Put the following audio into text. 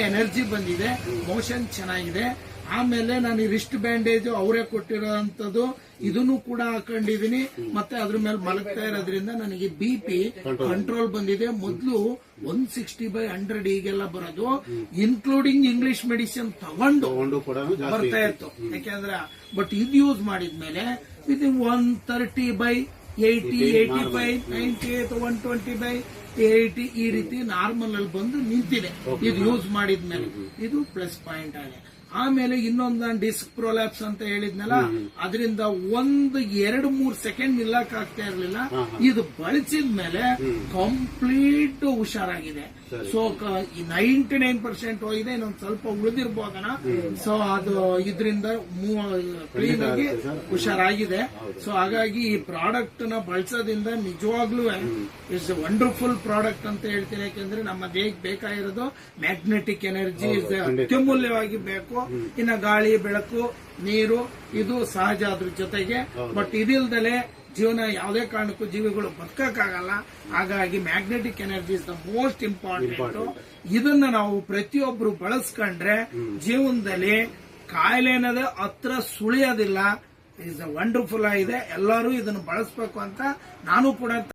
Energy ಬಂದಿದೆ, motion ಚೆನ್ನಾಗಿದೆ. ಆಮೇಲೆ ನಾನು ರಿಸ್ಟ್ ಬ್ಯಾಂಡೇಜ್ ಅವರೇ ಕೊಟ್ಟಿರೋಂಥದ್ದು ಇದನ್ನು ಕೂಡ ಹಾಕೊಂಡಿದೀನಿ. ಮತ್ತೆ ಅದ್ರ ಮೇಲೆ ಮಲಗ್ತಾ ಇರೋದ್ರಿಂದ ನನಗೆ BP ಕಂಟ್ರೋಲ್ ಬಂದಿದೆ. ಮೊದಲು 160/100 ಈಗೆಲ್ಲ ಬರೋದು, ಇನ್ಕ್ಲೂಡಿಂಗ್ ಇಂಗ್ಲಿಷ್ ಮೆಡಿಸಿನ್ ತಗೊಂಡು ಬರ್ತಾ ಇತ್ತು. ಯಾಕೆಂದ್ರೆ ಬಟ್ ಇದು ಯೂಸ್ ಮಾಡಿದ್ಮೇಲೆ ಇದು 130/80, 85, 98, 120/80 ಈ ರೀತಿ ನಾರ್ಮಲ್ ಅಲ್ಲಿ ಬಂದು ನಿಂತಿದೆ ಇದು ಯೂಸ್ ಮಾಡಿದ್ಮೇಲೆ. ಇದು ಪ್ಲಸ್ ಪಾಯಿಂಟ್ ಆಗಿದೆ. ಆಮೇಲೆ ಇನ್ನೊಂದು ನಾನು ಡಿಸ್ಕ್ ಪ್ರೊಲ್ಯಾಪ್ಸ್ ಅಂತ ಹೇಳಿದ್ನಲ್ಲ, ಅದರಿಂದ 1-2-3 ಸೆಕೆಂಡ್ ನಿಲ್ಲಕ್ ಆಗ್ತಾ ಇರ್ಲಿಲ್ಲ. ಇದು ಬಳಸಿದ್ಮೇಲೆ ಕಂಪ್ಲೀಟ್ ಹುಷಾರಾಗಿದೆ. ಸೊ 99% ಹೋಗಿದೆ, ಇನ್ನೊಂದು ಸ್ವಲ್ಪ ಉಳಿದಿರ್ಬೋದನ. ಸೊ ಅದು ಇದರಿಂದ ಕ್ಲೀನ್ ಆಗಿ ಹುಷಾರಾಗಿದೆ. ಸೊ ಹಾಗಾಗಿ ಈ ಪ್ರಾಡಕ್ಟ್ ನ ಬಳಸೋದ್ರಿಂದ ನಿಜವಾಗ್ಲೂ ಇಟ್ಸ್ ವಂಡರ್ಫುಲ್ ಪ್ರಾಡಕ್ಟ್ ಅಂತ ಹೇಳ್ತೀನಿ. ಯಾಕೆಂದ್ರೆ ನಮ್ಮ ದೇಹಕ್ಕೆ ಬೇಕಾಗಿರೋದು ಮ್ಯಾಗ್ನೆಟಿಕ್ ಎನರ್ಜಿ ಅತ್ಯಮೂಲ್ಯವಾಗಿ ಬೇಕು. ಇನ್ನು ಗಾಳಿ, ಬೆಳಕು, ನೀರು ಇದು ಸಹಜ ಅದ್ರ ಜೊತೆಗೆ. ಬಟ್ ಇದಿಲ್ದಲೆ ಜೀವನ ಯಾವುದೇ ಕಾರಣಕ್ಕೂ ಜೀವಿಗಳು ಬದುಕಕ್ಕಾಗಲ್ಲ. ಹಾಗಾಗಿ magnetic energy is the most important. ಇದನ್ನ ನಾವು ಪ್ರತಿಯೊಬ್ರು ಬಳಸ್ಕೊಂಡ್ರೆ ಜೀವನದಲ್ಲಿ ಕಾಯಿಲೆ ಅನ್ನೋದೇ ಹತ್ರ ಸುಳಿಯೋದಿಲ್ಲ. ಇಸ್ ವಂಡರ್ಫುಲ್ ಆಗಿದೆ. ಎಲ್ಲರೂ ಇದನ್ನು ಬಳಸಬೇಕು ಅಂತ ನಾನು ಕೂಡ